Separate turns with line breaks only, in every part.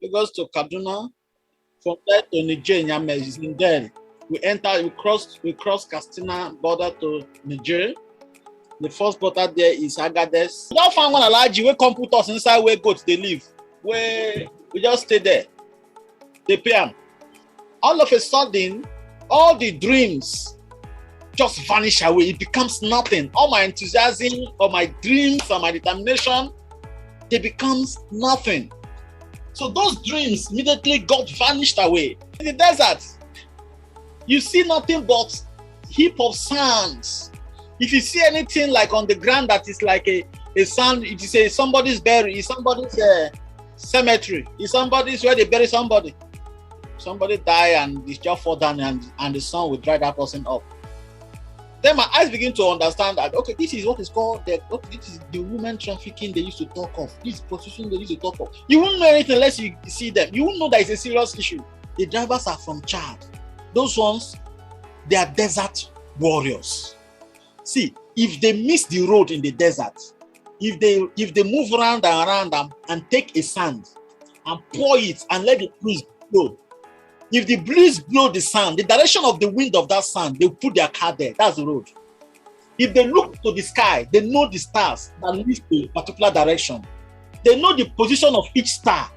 We goes to Kaduna. From there to Niger, Niamey is in there. We cross Castina border to Niger. The first border there is Agadez. We don't find one allergy. We come put us inside where goats they live. Where we just stay there. They pay them. All of a sudden, all the dreams just vanish away. It becomes nothing. All my enthusiasm, all my dreams, and my determination, they becomes nothing. So those dreams immediately got vanished away. In the desert, you see nothing but heap of sands. If you see anything like on the ground that is like a sand, it is a somebody's burial, it's somebody's cemetery, it's somebody's where they bury somebody. Somebody die and it's just fall down and the sun will dry that person up. Then my eyes begin to understand that, okay, this is what is called, this is the woman trafficking they used to talk of. This is prostitution they used to talk of. You won't know anything unless you see them. You won't know that it's a serious issue. The drivers are from Chad. Those ones, they are desert warriors. See, if they miss the road in the desert, if they move around and take a sand and pour it and let the breeze blow, if the breeze blow the sand, the direction of the wind of that sand, they put their car there. That's the road. If they look to the sky, they know the stars that lead to a particular direction. They know the position of each star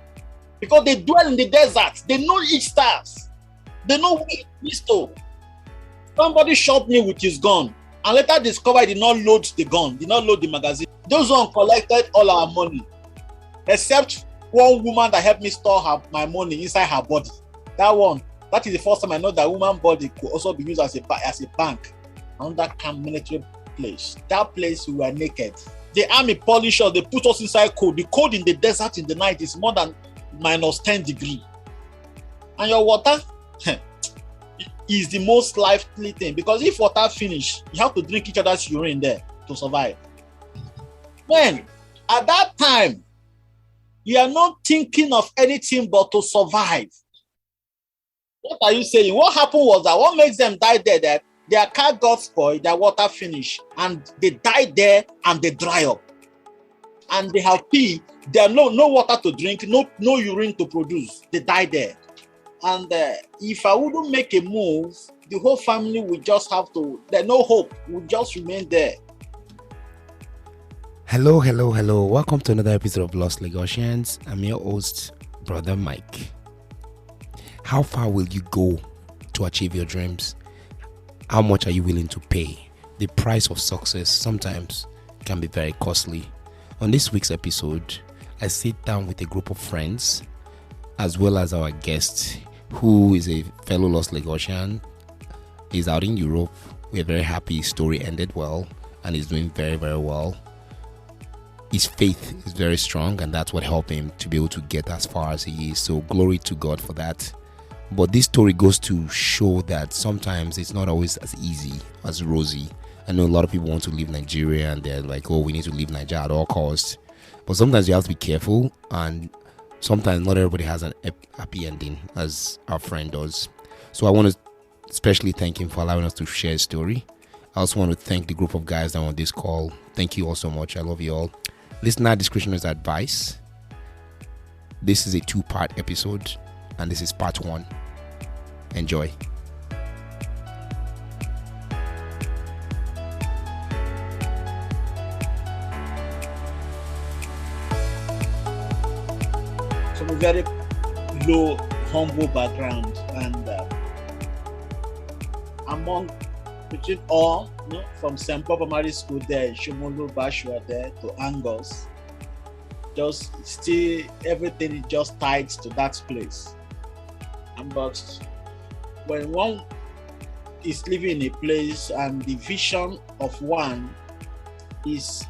because they dwell in the desert. They know each stars. They know where it is to. Somebody shot me with his gun and later discovered he did not load the gun, did not load the magazine. Those one collected all our money, except one woman that helped me store my money inside her body. That is the first time I know that woman body could also be used as a bank under camp military place. That place we were naked. The army polish us, they put us inside cold. The cold in the desert in the night is more than minus 10 degrees. And your water is the most likely thing because if water finish, you have to drink each other's urine there to survive. When at that time, you are not thinking of anything but to survive. What are you saying? What happened was that what makes them die there, that their car got spoiled, their water finished, and they died there and they dry up. And they have pee, there are no water to drink, no urine to produce. They die there. And if I wouldn't make a move, the whole family would just have to, there's no hope, would just remain there.
Hello. Welcome to another episode of Lost Lagosians. I'm your host, Brother Mike. How far will you go to achieve your dreams? How much are you willing to pay? The price of success sometimes can be very costly. On this week's episode, I sit down with a group of friends as well as our guest, who is a fellow Lost Lagosian. He's out in Europe. We're very happy his story ended well and he's doing very, very well. His faith is very strong and that's what helped him to be able to get as far as he is. So glory to God for that. But this story goes to show that sometimes it's not always as easy, as rosy. I know a lot of people want to leave Nigeria and they're like, oh, we need to leave Nigeria at all costs. But sometimes you have to be careful, and sometimes not everybody has an happy ending, as our friend does. So I want to especially thank him for allowing us to share his story. I also want to thank the group of guys that are on this call. Thank you all so much. I love you all. Listener discretion is advice. This is a 2-part episode, and this is part 1. Enjoy.
From a very low, humble background, and between all, from St. Paul Primary School there, Shomolu Bashua there to Angus, just still everything is just tied to that place. But when one is living in a place and the vision of one is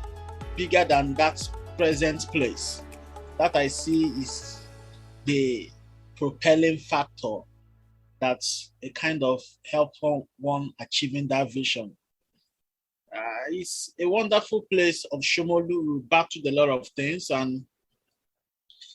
bigger than that present place, that I see is the propelling factor that's a kind of help one achieving that vision. It's a wonderful place of Shomolu. We battled a lot of things, and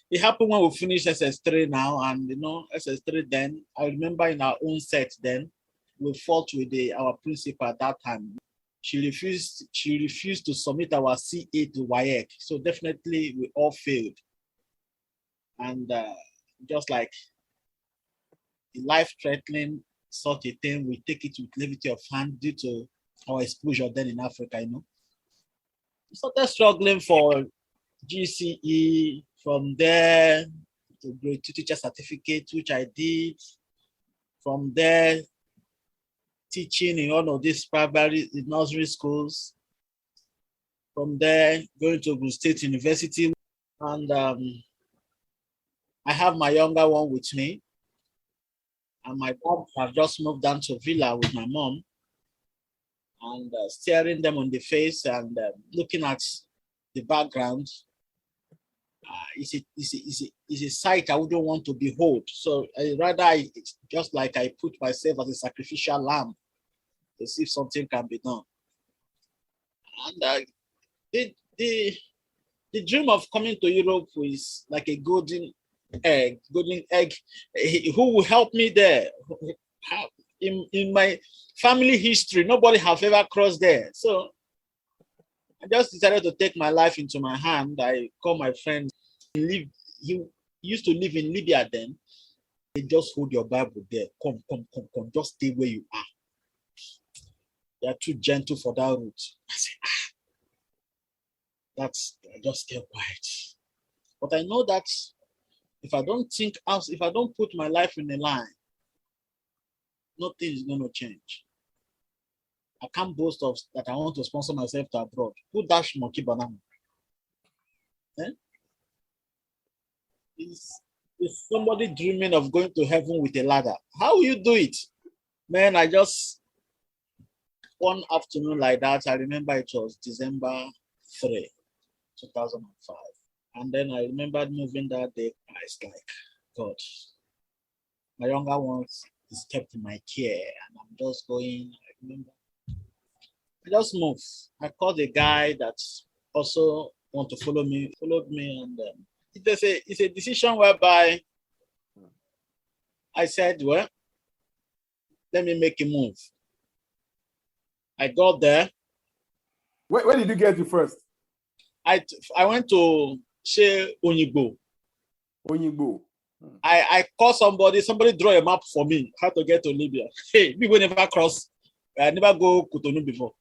it happened when we finished SS3 now, and SS3 then, I remember in our own set then, we fought with our principal at that time. She refused to submit our CA to WAEC, so definitely we all failed. And just like life-threatening such a thing, we take it with levity of hand due to our exposure then in Africa, We started struggling for GCE, from there to grade 2 teacher certificate, which I did. From there, teaching in one of these primary nursery schools. From there, going to Ogun State University. And I have my younger one with me. And my dad have just moved down to Villa with my mom. And staring them on the face and looking at the background. It's a sight I wouldn't want to behold. So it's just like I put myself as a sacrificial lamb to see if something can be done. And the dream of coming to Europe is like a golden egg. Who will help me there? In my family history, nobody have ever crossed there. So I just decided to take my life into my hand. I called my friend. He used to live in Libya then. They just hold your Bible there. Come. Just stay where you are. They are too gentle for that route. I said, I just kept quiet. But I know that if I don't put my life in a line, nothing is going to change. I can't boast of that I want to sponsor myself to abroad. Who dash monkey banana? Eh? Is somebody dreaming of going to heaven with a ladder? How will you do it? Man, one afternoon like that, I remember it was December 3, 2005. And then I remembered moving that day. It's like, God, my younger ones is kept in my care, and I'm just going. I remember, I just moved. I called a guy that also want to followed me, and it's a decision whereby I said, well, let me make a move. I got there.
Where did you get to first?
I went to She Onyibo. I called somebody draw a map for me how to get to Libya. Hey, we will never cross. I never go Cotonou before.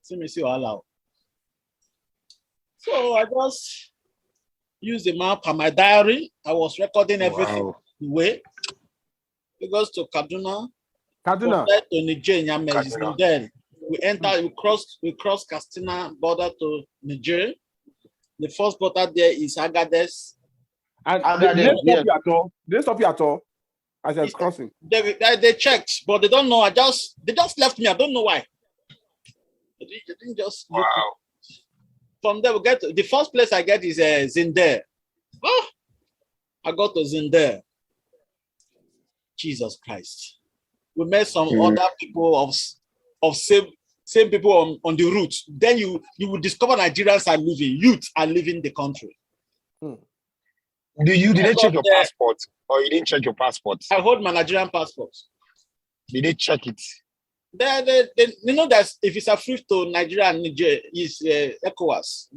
See allow. So I just used the map and my diary. I was recording everything the way. It goes to Kaduna. To Niger, then we crossed Castina border to Niger. The first border there is Agadez.
And they stop you at all as I was crossing.
They checked, but they don't know. They just left me. I don't know why. They didn't just.
Wow.
From there, we get the first place I get is Zinder. Oh, I got to Zinder. Jesus Christ. We met some other people of same people on the route. Then you will discover Nigerians are leaving the country.
Did they check your passport, or you didn't check your passport?
I hold my Nigerian passport.
Did they check it?
They that if it's approved to Nigeria and Niger, is ECOWAS,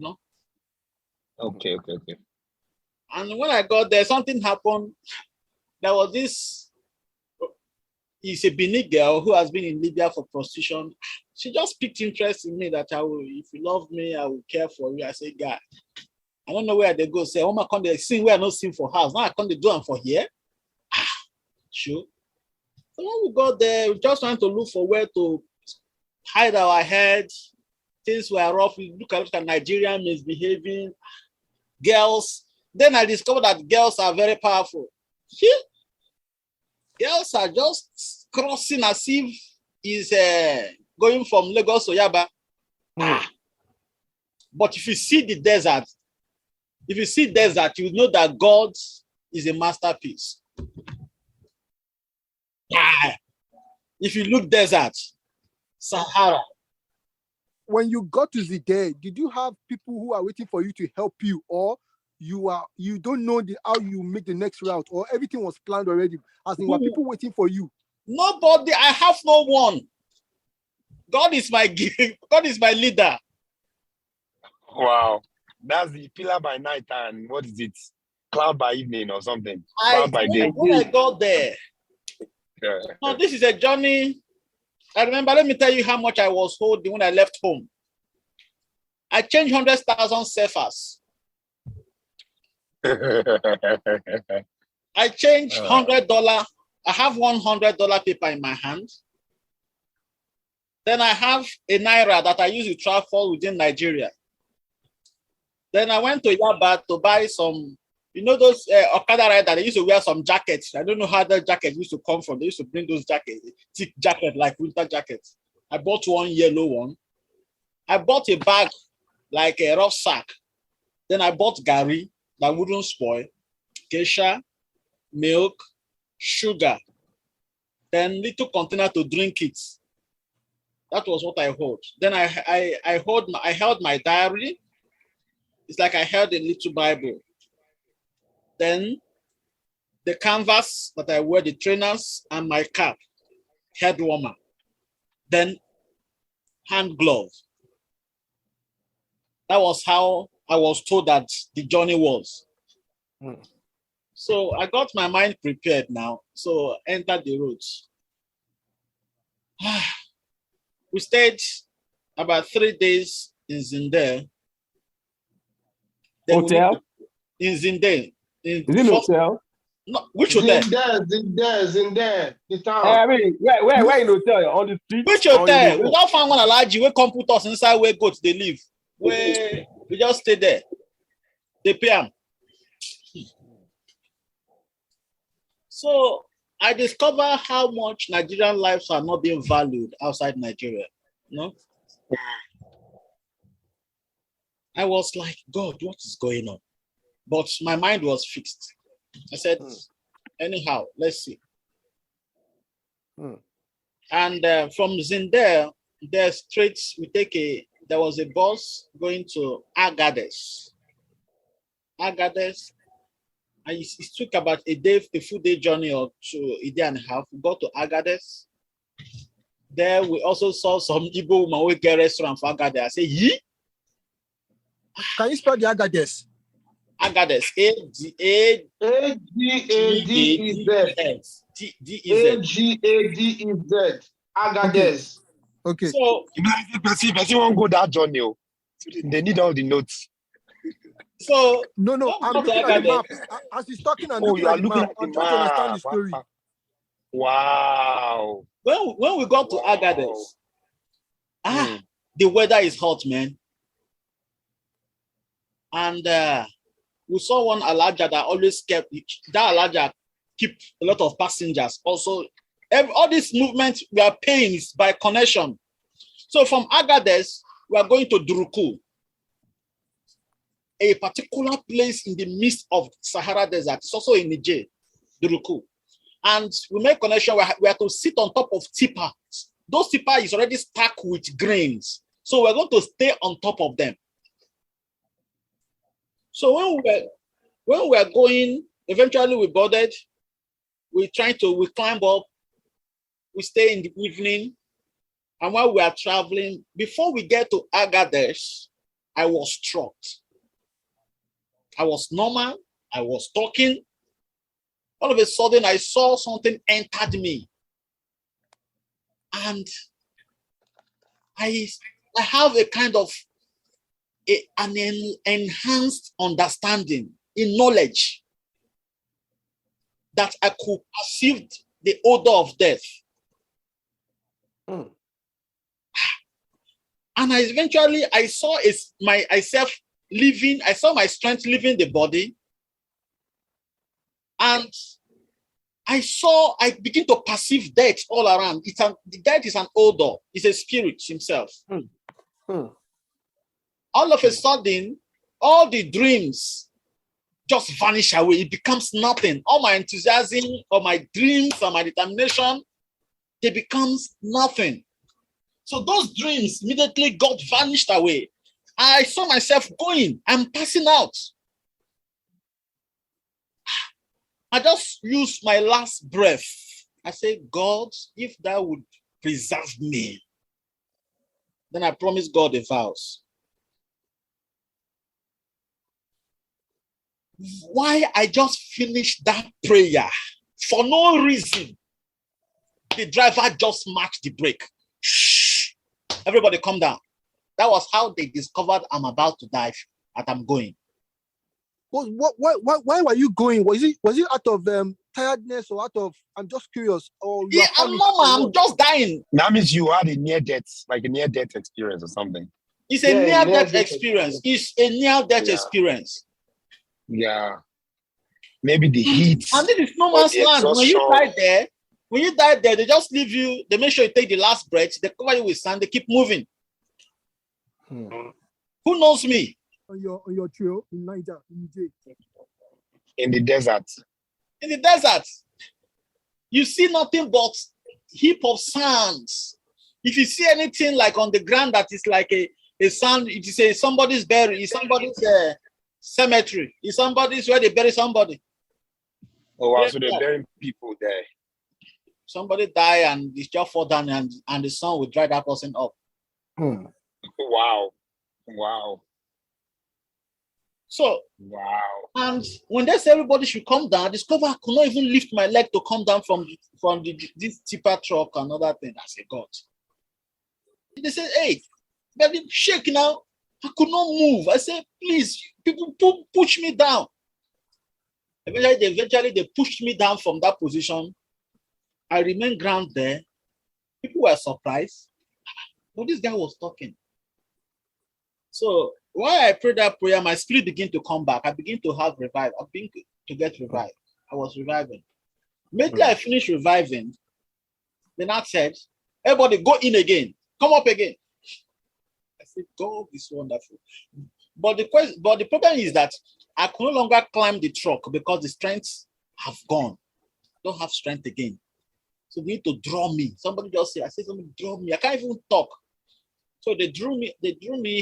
Okay.
And when I got there, something happened. There was this. It's a Benin girl who has been in Libya for prostitution. She just picked interest in me that if you love me, I will care for you. I say, God, I don't know where they go. Say, oh my God, they sing where I not sing for house. Now I can't do them for here. Sure. So when we got there, we just trying to look for where to hide our head. Things were rough. We look at Nigerian misbehaving girls. Then I discovered that girls are very powerful. See? Girls are just crossing as if is going from Lagos to Yaba. But if you see the desert, you know that God is a masterpiece. If you look desert, Sahara.
When you got to the day, did you have people who are waiting for you to help you, or you don't know how you make the next route, or everything was planned already? As in, were people waiting for you?
Nobody. I have no one. God is my God is my leader.
Wow, that's the pillar by night, and what is it? cloud by evening or something.
I,
Cloud by day.
when I got there,
Yeah.
no, this is a journey. I remember, let me tell you how much I was holding when I left home. I changed 100,000 CFAs. I changed $100. I have $100 paper in my hand. Then I have a naira that I use to travel within Nigeria. Then I went to Yaba to buy some, those Okada riders, they used to wear some jackets. I don't know how the jackets used to come from. They used to bring those jackets, thick jacket, like winter jackets. I bought one yellow one. I bought a bag, like a rough sack. Then I bought gari that wouldn't spoil, geisha, milk, sugar, then little container to drink it. That was what I held. Then I held my diary. It's like I held a little Bible. Then the canvas that I wear, the trainers, and my cap, head warmer. Then hand glove. That was how I was told that the journey was. So I got my mind prepared now. So entered the roads. We stayed about 3 days in Zinder.
Hotel?
In Zinder.
Is it hotel?
No, which hotel?
Zinder. The town.
I mean, where in hotel? On the street?
Which hotel? We don't find one allergy. We come put us inside where goats they live. We just stay there. They pay them. So I discover how much Nigerian lives are not being valued outside Nigeria. No? I was like, God, what is going on? But my mind was fixed. I said, anyhow, let's see. And from Zinder, there was a bus going to Agadez. And it took about a full day journey or a day and a half. We got to Agadez. There we also saw some Igbo woman who get restaurant for Agadez. I say, Yi?
Can you spell the Agadez?
Agadez.
Agadez. Agadez.
Okay.
So
Person won't go that journey. They need all the notes.
So
No, I'm looking at the map. As he's talking, I'm looking at the map. I'm trying to understand the story.
Wow.
When we got to Agadez, the weather is hot, man. And we saw one Alaja that always kept, that Alaja keep a lot of passengers. Also, all this movement we are paying is by connection. So from Agadez, we are going to Dirkou, a particular place in the midst of Sahara desert. It's also in Niger, Dirkou. And we make connection, we have to sit on top of tipper. Those tipper is already stuck with grains. So we're going to stay on top of them. So when we were going, eventually we boarded, we climb up, we stay in the evening. And while we are traveling, before we get to Agadez, I was struck. I was normal, I was talking. All of a sudden, I saw something entered me. And I have a kind of an enhanced understanding in knowledge that I could perceive the odor of death. And I saw myself living, I saw my strength leaving the body. And I begin to perceive death all around. Death is an odor, it's a spirit himself. All of a sudden, all the dreams just vanish away. It becomes nothing. All my enthusiasm, or my dreams, or my determination, they becomes nothing. So those dreams immediately got vanished away. I saw myself going. I'm passing out. I just used my last breath. I said, God, if thou would preserve me, then I promise God a vows. why I just finished that prayer for no reason. The driver just marched the brake. Shh. Everybody come down. That was how they discovered I'm about to die and I'm going.
But why were you going? Was it out of tiredness or out of, I'm just curious, or you
Yeah,
are
I'm
panicked or
normal. I'm
what?
just dying.
That means you had a near death, like a near death experience or something.
It's a
Yeah,
near-death
near-death
experience. It's a near-death
Yeah.
experience.
Yeah. Maybe the heat
And this is no
or
man's
the
land. When you
exhaustion.
die there, they just leave you. They make sure you take the last breath. They cover you with sand. They keep moving. Who knows me?
On your trail in Niger, in Niger.
In the desert.
In the desert, you see nothing but heap of sands. If you see anything like on the ground that is like a sand, it is a somebody's burial, it's somebody's cemetery, it's somebody's where they bury somebody.
Oh wow,
Yeah.
so they're burying people there.
Somebody die and it's just fall down and the sun will dry that person up.
Wow. Wow.
So,
Wow.
and when they say everybody should come down, I discover I could not even lift my leg to come down from this tipper truck and other thing. I said, God. They said, hey, but shake now. I could not move. I said, please, people push me down. Eventually, they pushed me down from that position. I remained ground there. People were surprised. But this guy was talking. So while I prayed that prayer, my spirit began to come back. I began to have revive. I began to get revived. I was reviving. Immediately I finished reviving. Then I said, everybody go in again. Come up again. I said, God is wonderful. But the problem is that I could no longer climb the truck because the strength have gone. Don't have strength again. So they need to draw me. Somebody just said, I said, somebody draw me. I can't even talk. So they drew me,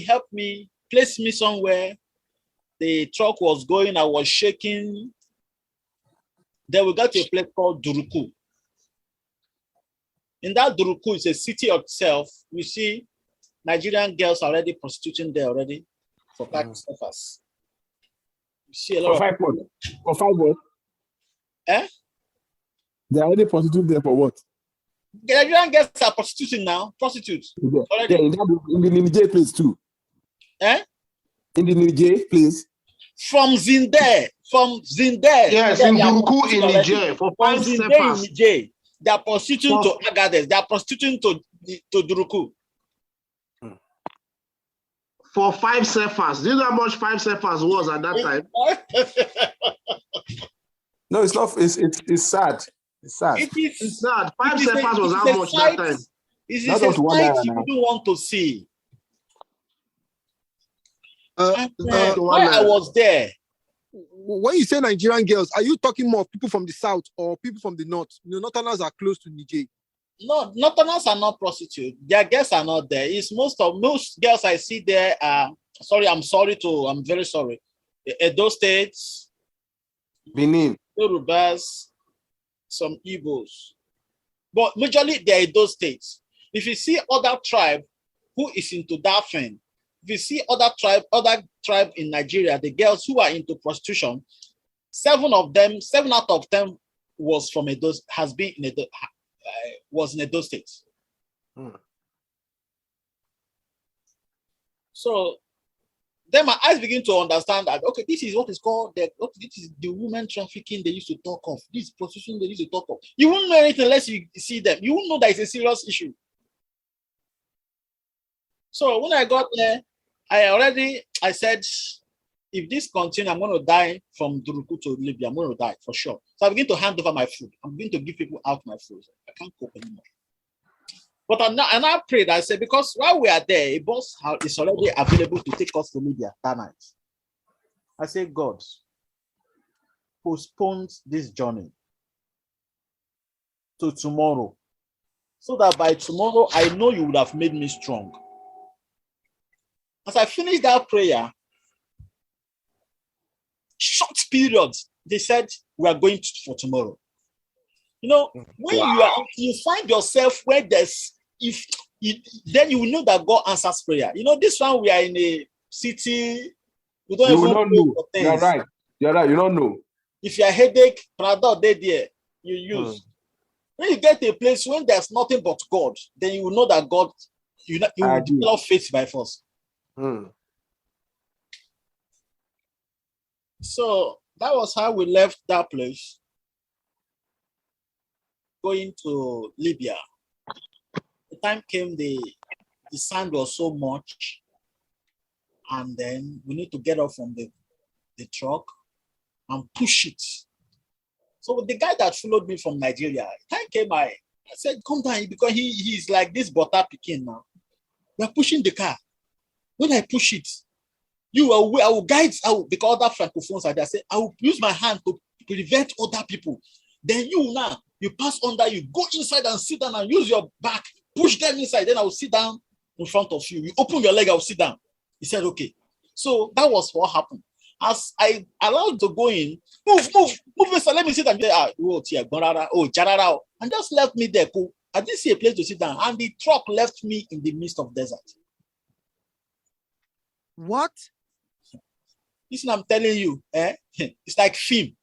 helped me, placed me somewhere. The truck was going, I was shaking. Then we got to a place called Dirkou. In that Dirkou, it's a city itself. You see Nigerian girls already prostituting there already for tax surfers. You see a lot
For
of
5 months. For 5 months.
Eh?
They're already prostitute there for what?
The Nigerian girls are prostituting now. Prostitutes.
Yeah,
Already.
in the Niger place too.
Eh?
In the Niger place.
From Zinder.
Yes, in Dirkou in Niger for
From
5
Zinder in
sepas.
Niger. They are prostituting to Agadez. They are prostituting to Dirkou.
For 5 sepas. Do you know how much 5 sepas was at that time?
No, it's not. It's sad. It's sad.
It's sad. 5
it is
sepas was
it
how
is a
much
sight-
that time?
It is
Not
a
just one
sight
naira
you
now.
wouldn't want to see.
Uh,
While I was there,
when you say Nigerian girls, are you talking more of people from the south or people from the north? You know, northerners are close to Niger.
no, northerners are not prostitutes. Their girls are not there. It's most girls I see there are I'm very sorry. Edo States,
Benin.
Yorubas, some Igbos. But majorly they are Edo States. If you see other tribe who is into that thing, if you see other tribe in Nigeria, the girls who are into prostitution, 7 out of 10 was from Edo, was in Edo States. So then my eyes begin to understand that, okay, this is what is called, this is the women trafficking they used to talk of. This prostitution they used to talk of. You won't know anything unless you see them. You won't know that it's a serious issue. So when I got there, I said, if this continues, I'm going to die from Dirkou to Libya. I'm going to die for sure. So I begin to hand over my food. I'm going to give people out my food. I can't cook anymore. But I prayed. I said, because while we are there, a bus is already available to take us to Libya that night. I said, God, postpone this journey to tomorrow, so that by tomorrow, I know you would have made me strong. As I finished that prayer, short period, they said, we are going for tomorrow. You know, when you find yourself where then you will know that God answers prayer. You know, this one, we are in a city, we don't even know things.
You're right. You're right. You don't know.
If your headache, Panadol, they there, you use. When you get to a place when there's nothing but God, then you will know that God, you will develop faith by force. So that was how we left that place, going to Libya. The time came, the sand was so much, and then we need to get off from the truck and push it. So the guy that followed me from Nigeria, time came, I said, come down, because he's like this butter picking now. We're pushing the car. When I push it, I will guide, because other francophones are there. I say, I will use my hand to prevent other people. Then you pass under, you go inside and sit down and use your back, push them inside. Then I will sit down in front of you. You open your leg, I will sit down. He said, okay. So that was what happened. As I allowed to go in, move inside, let me sit down. Jarara, and just left me there. I didn't see a place to sit down, and the truck left me in the midst of desert.
What?
Listen, I'm telling you, it's like film.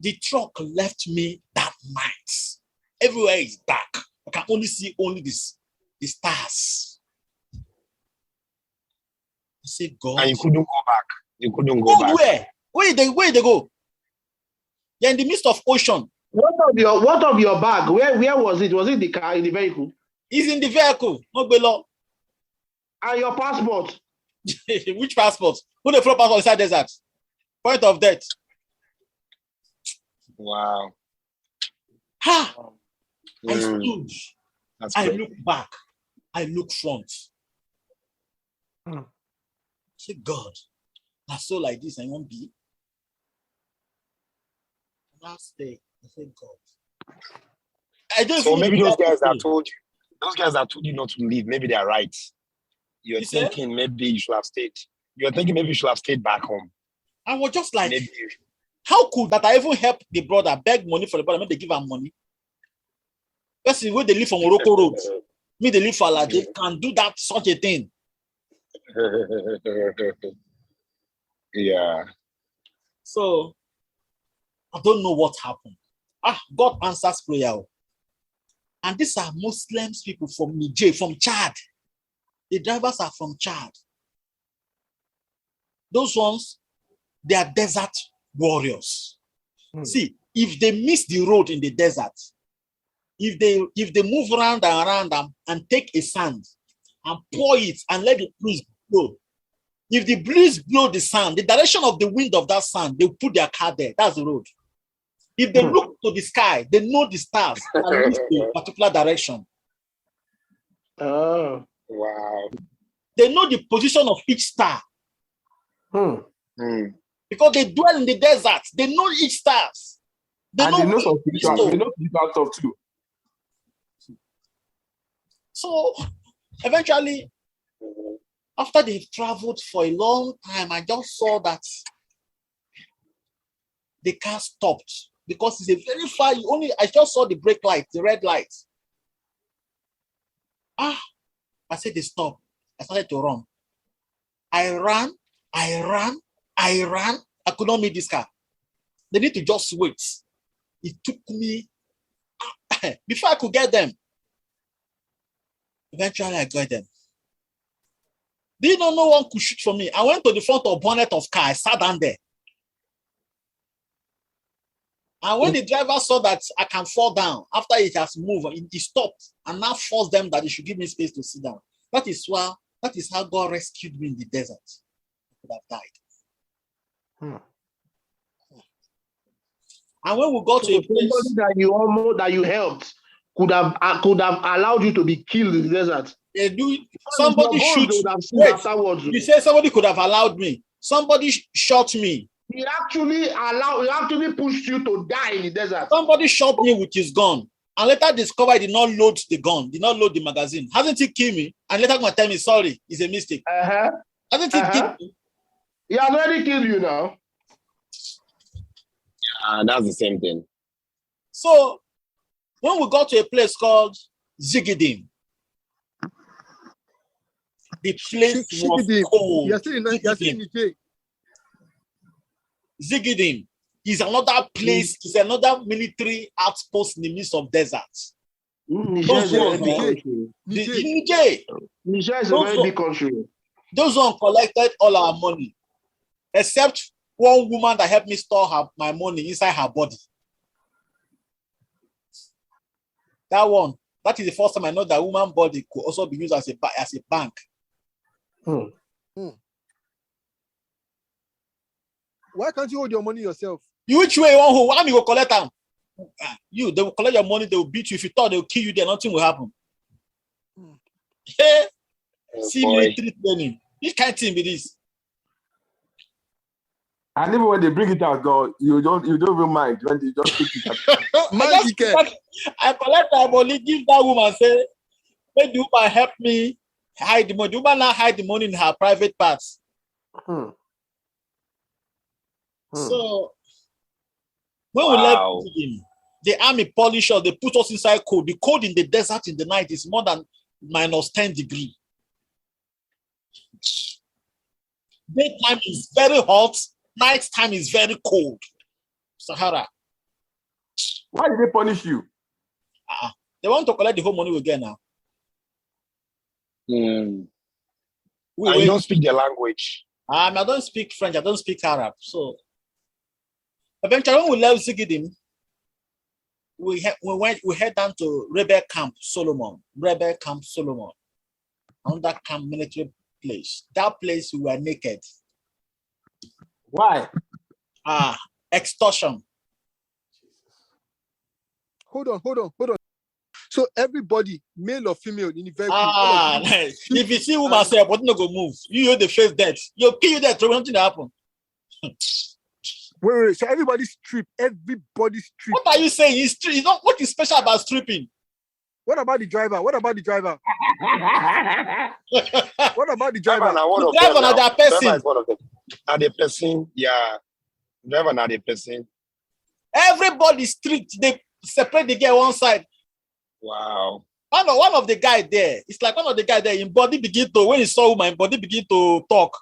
The truck left me that night. Everywhere is dark. I can only see the stars. I say, God.
And you couldn't go back. You couldn't go back.
Where? Where they go? You're in the midst of ocean.
What of your bag? Where was it? Was it the car, in the vehicle?
It's in the vehicle. No below.
And your passport?
Which passport? Who the flow passport inside desert? Point of death.
Wow.
Ha! I stood. I
great.
look back. I look front. Say, God, that's so like this. I won't be. Last day, I said, God. I don't
So maybe those guys that told you not to leave, maybe they're right. You're thinking maybe you should have stayed. You're thinking maybe you should have stayed back home.
I was just like,
maybe.
How could that I even help the brother, beg money for the brother, maybe they give him money? That's where they live from Morocco Road. Me, they live for Allah. They can do that, such a thing.
Yeah.
So, I don't know what happened. God answers prayer. And these are Muslims people from Niger, from Chad. The drivers are from Chad. Those ones, they are desert warriors. See, if they miss the road in the desert, if they move around and around and take a sand and pour it and let the breeze blow, if the breeze blow the sand, the direction of the wind of that sand, they put their car there. That's the road. If they look to the sky, they know the stars and look to a particular direction.
Oh,
wow.
They know the position of each star. Because they dwell in the desert. They know each stars.
They know some spiritual stuff too.
So eventually, after they've traveled for a long time, I just saw that the car stopped because it's a very far. I just saw the brake light, the red light. I said they stopped. I started to run. I ran. I could not meet this car. They need to just wait. It took me before I could get them. Eventually, I got them. Do you know no one could shoot for me? I went to the front of bonnet of car. I sat down there. And when the driver saw that I can fall down after it has moved, he stopped and now forced them that they should give me space to sit down. That is how God rescued me in the desert. I could have died. And when we got to a place
that you helped could have allowed you to be killed in the desert.
Somebody shoot. You say somebody could have allowed me. Somebody shot me.
He actually pushed you to die in the desert.
Somebody shot me with his gun. And later discovered he did not load the gun, did not load the magazine. Hasn't he killed me? And later going to tell me, sorry, it's a mistake. Hasn't he killed me?
He has already killed you now.
Yeah, that's the same thing.
So, when we got to a place called Zigidim, the place was cold.
You're still in the jail.
Zigidim is another place, is another military outpost in the midst of deserts.
Niger is a very big
Niger.
country. Niger is a very big country.
Those one collected all our money, except one woman that helped me store my money inside her body. That is the first time I know that woman body could also be used as a bank.
Why can't you hold your money yourself?
Which way you want hold? Why you go collect them? They will collect your money, they will beat you. If you thought they will kill you there, nothing will happen. Hey, see military training. This kind of thing be this.
And even when they bring it out, though, you don't even mind when they just pick it up.
I collect my money, give that woman, say, "May the woman help me hide the money." The woman now hide the money in her private parts. So when we left him, the army polish us, they put us inside cold. The cold in the desert in the night is more than -10 degrees. Daytime is very hot, night time is very cold. Sahara.
Why did they punish you?
They want to collect the whole money again now.
You don't speak their language.
I don't speak French, I don't speak Arab. So eventually when we left Zigidim, we head down to Rebel Camp Solomon. On that camp military place. That place we were naked.
Why?
Extortion.
Hold on. So everybody, male or female, in the vehicle.
Nice. If you see woman say, but no go move. You the face dead. You'll kill you there. So nothing happen.
Wait. So everybody strip.
What are you saying? It's not what is special about stripping.
What about the driver?
Driver
The driver
not that person.
Driver is one of them. Now the person, yeah. Driver not the person.
Everybody stripped. They separate the girl one side.
Wow.
One of the guy there. It's like one of the guy there. In body begin to, when he saw woman, body begin to talk.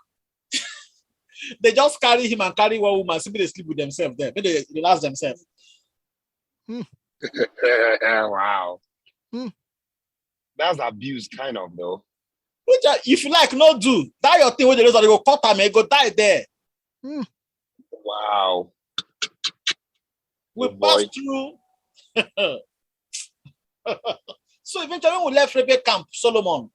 They just carry him and carry one woman. Simply they sleep with themselves there. Maybe they relax themselves.
Wow. That's abuse, kind of, though.
Which if you like, no do. That your thing with the result, they go cut him and go die there.
Wow.
We passed through. So eventually when we left Rebel Camp Solomon,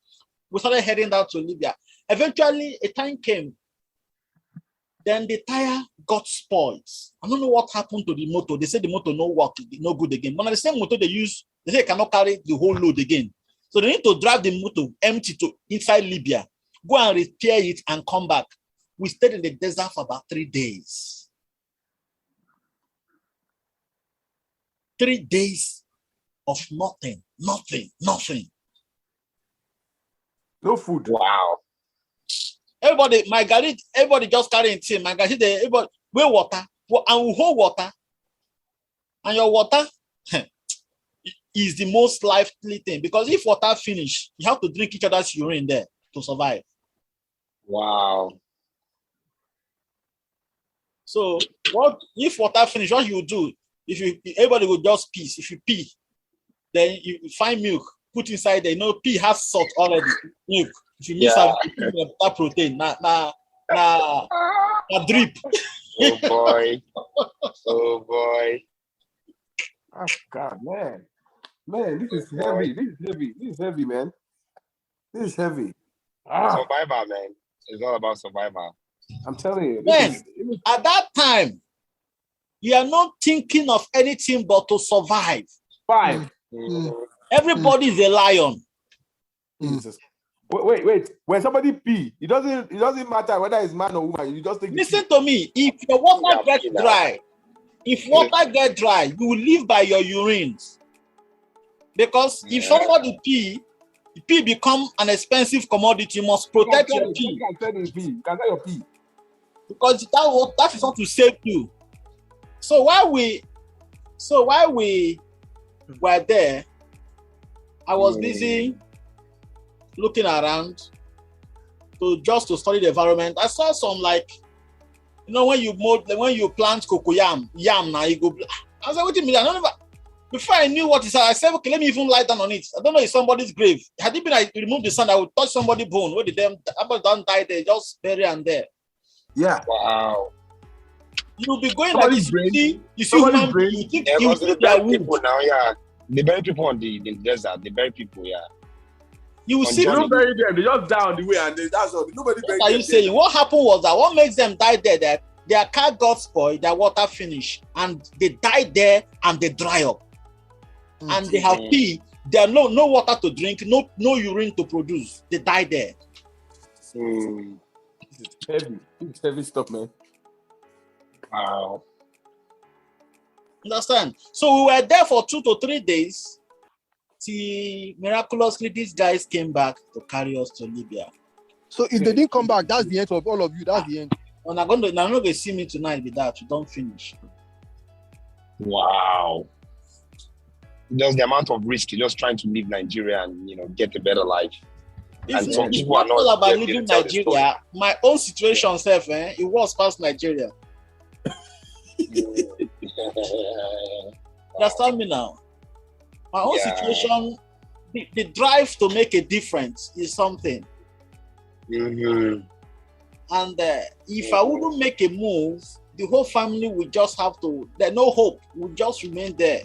we started heading down to Libya. Eventually a time came. Then the tire got spoiled. I don't know what happened to the motor. They said the motor no work, no good again. But the same motor they use, they say it cannot carry the whole load again. So they need to drive the motor empty to inside Libya, go and repair it and come back. We stayed in the desert for about 3 days. 3 days of nothing.
No food.
Wow.
Everybody just carrying tea. My garage, everybody weigh water and we hold water. And your water is the most lively thing because if water finish, you have to drink each other's urine there to survive.
Wow.
So what if water finish? What you do? Everybody will just pee. If you pee, then you find milk, put inside there. You know, pee has salt already. Milk. If you miss out that protein, na drip.
Oh boy. Oh boy.
Oh God, man. Man, this is heavy. This is heavy, man. This is heavy.
Survivor, man. It's all about survivor.
I'm telling you.
Man, at that time, you are not thinking of anything but to survive. Everybody is a lion.
Jesus. Wait. When somebody pee, it doesn't matter whether it's man or woman. You just take.
Listen to me. If your water gets dry, you will live by your urines. Because if somebody pee become an expensive commodity. You must protect your pee.
You can get your pee.
Because that is what to save you. So while we were there, I was busy looking around to study the environment. I saw some You know, when you plant yam now, you go. I was like, what do you mean? I don't know. Before I knew what it said, I said, okay, let me even lie down on it. I don't know if somebody's grave. Had it been I remove the sand, I would touch somebody's bone. Where did them about don't die there, just bury and there.
Yeah.
Wow.
You'll be going like this. You see human being, you think
Yeah,
you
because they
think they are
bury
wood.
people now, yeah. They bury people on the desert. They bury people, yeah.
You will
On
see.
They
journey.
don't bury them. They just die on the way, and that's all. Nobody bury
What are
them
you saying?
there.
What happened was that what makes them die there, that their car got spoiled, their water finished, and they die there and they dry up. And they have pee. There are no water to drink, no urine to produce. They die there.
Mm.
This is heavy. This is heavy stuff, man.
Wow.
Understand? So we were there for 2 to 3 days. Till miraculously these guys came back to carry us to Libya.
So if they didn't come back, that's the end of all of you. That's the end.
They're not going to see me tonight with that. You don't finish.
Wow. Just the amount of risk, you're just trying to leave Nigeria and get a better life. And some
It's
people are
not
not
all about
there
leaving
to tell the story.
Nigeria. My own situation, it was past Nigeria. Understand me now? My own
Yeah.
situation, the drive to make a difference is something.
Mhm.
And if I wouldn't make a move, the whole family would just have to, there's no hope, would just remain there.